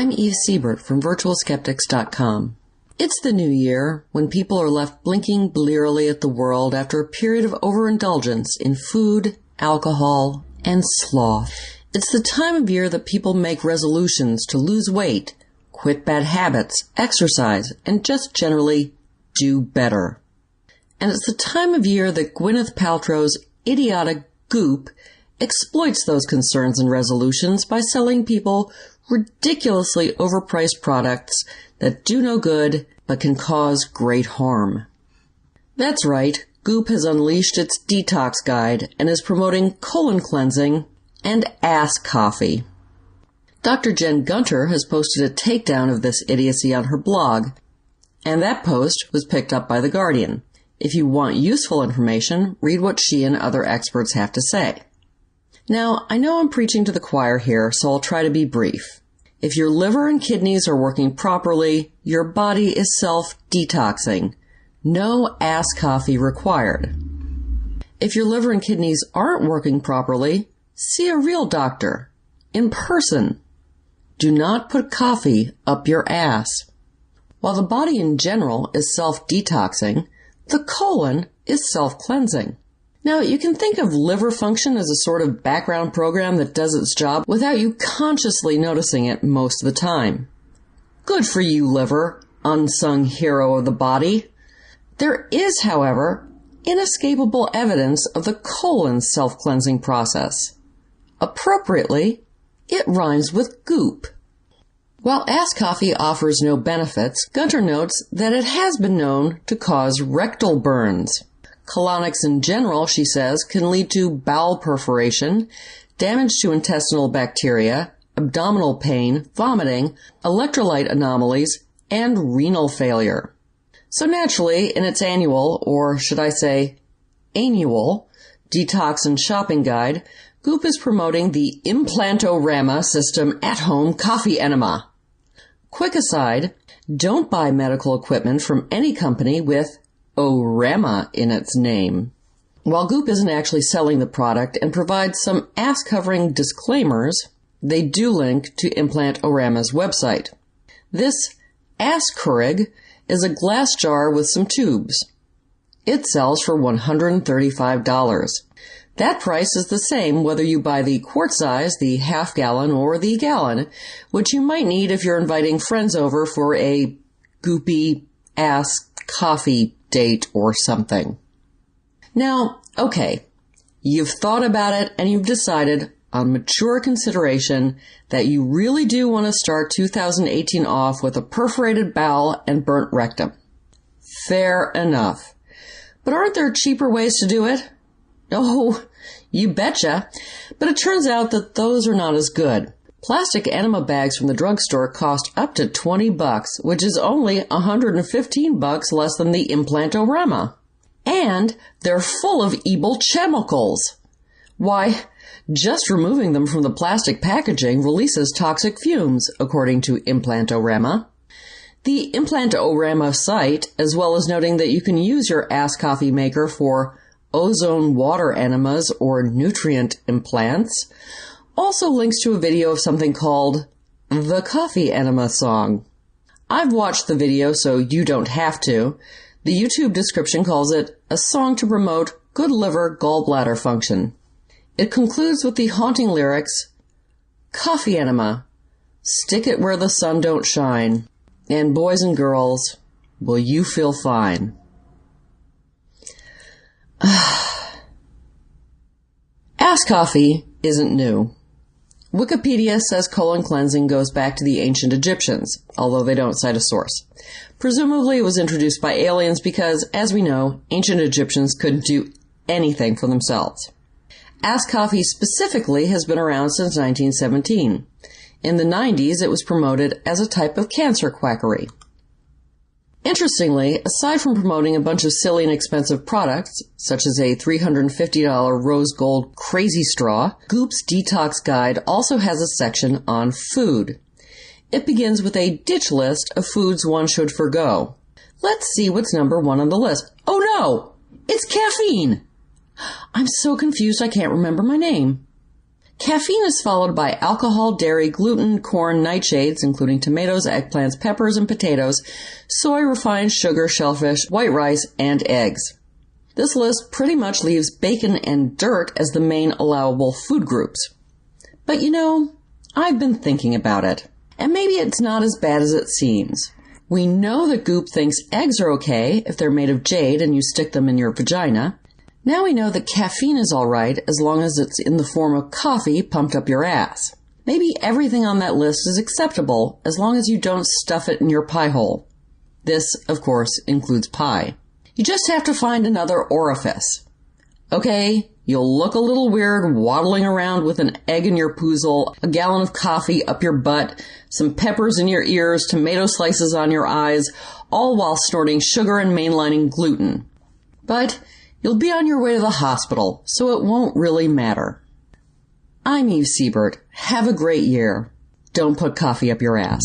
I'm Eve Siebert from virtualskeptics.com. It's the new year, when people are left blinking blearily at the world after a period of overindulgence in food, alcohol, and sloth. It's the time of year that people make resolutions to lose weight, quit bad habits, exercise, and just generally do better. And it's the time of year that Gwyneth Paltrow's idiotic Goop exploits those concerns and resolutions by selling people ridiculously overpriced products that do no good but can cause great harm. That's right, Goop has unleashed its detox guide and is promoting colon cleansing and ass coffee. Dr. Jen Gunter has posted a takedown of this idiocy on her blog, and that post was picked up by The Guardian. If you want useful information, read what she and other experts have to say. Now, I know I'm preaching to the choir here, so I'll try to be brief. If your liver and kidneys are working properly, your body is self-detoxing. No ass coffee required. If your liver and kidneys aren't working properly, see a real doctor. In person. Do not put coffee up your ass. While the body in general is self-detoxing, the colon is self-cleansing. Now, you can think of liver function as a sort of background program that does its job without you consciously noticing it most of the time. Good for you, liver, unsung hero of the body. There is, however, inescapable evidence of the colon's self-cleansing process. Appropriately, it rhymes with goop. While ass coffee offers no benefits, Gunter notes that it has been known to cause rectal burns. Colonics in general, she says, can lead to bowel perforation, damage to intestinal bacteria, abdominal pain, vomiting, electrolyte anomalies, and renal failure. So naturally, in its annual, or should I say, annual, detox and shopping guide, Goop is promoting the Implantorama System at-home coffee enema. Quick aside, don't buy medical equipment from any company with Orama in its name. While Goop isn't actually selling the product and provides some ass-covering disclaimers, they do link to Implantorama's website. This ass Keurig is a glass jar with some tubes. It sells for $135. That price is the same whether you buy the quart size, the half-gallon, or the gallon, which you might need if you're inviting friends over for a goopy ass coffee date or something. Now, okay, you've thought about it and you've decided on mature consideration that you really do want to start 2018 off with a perforated bowel and burnt rectum. Fair enough. But aren't there cheaper ways to do it? Oh, you betcha. But it turns out that those are not as good. Plastic enema bags from the drugstore cost up to $20, which is only $115 less than the Implantorama. And they're full of evil chemicals. Why, just removing them from the plastic packaging releases toxic fumes, according to Implantorama. The Implantorama site, as well as noting that you can use your ass coffee maker for ozone water enemas or nutrient implants, also links to a video of something called the Coffee Enema Song. I've watched the video, so you don't have to. The YouTube description calls it a song to promote good liver gallbladder function. It concludes with the haunting lyrics, "Coffee enema, stick it where the sun don't shine, and boys and girls, will you feel fine?" Ass coffee isn't new. Wikipedia says colon cleansing goes back to the ancient Egyptians, although they don't cite a source. Presumably it was introduced by aliens because, as we know, ancient Egyptians couldn't do anything for themselves. Ass coffee specifically has been around since 1917. In the 90s, it was promoted as a type of cancer quackery. Interestingly, aside from promoting a bunch of silly and expensive products, such as a $350 rose gold crazy straw, Goop's Detox Guide also has a section on food. It begins with a ditch list of foods one should forgo. Let's see what's number one on the list. Oh no! It's caffeine! I'm so confused I can't remember my name. Caffeine is followed by alcohol, dairy, gluten, corn, nightshades, including tomatoes, eggplants, peppers, and potatoes, soy, refined sugar, shellfish, white rice, and eggs. This list pretty much leaves bacon and dirt as the main allowable food groups. But I've been thinking about it, and maybe it's not as bad as it seems. We know that Goop thinks eggs are okay if they're made of jade and you stick them in your vagina. Now we know that caffeine is alright as long as it's in the form of coffee pumped up your ass. Maybe everything on that list is acceptable as long as you don't stuff it in your pie hole. This, of course, includes pie. You just have to find another orifice. Okay, you'll look a little weird waddling around with an egg in your poozle, a gallon of coffee up your butt, some peppers in your ears, tomato slices on your eyes, all while snorting sugar and mainlining gluten. But you'll be on your way to the hospital, so it won't really matter. I'm Siebert. Have a great year. Don't put coffee up your ass.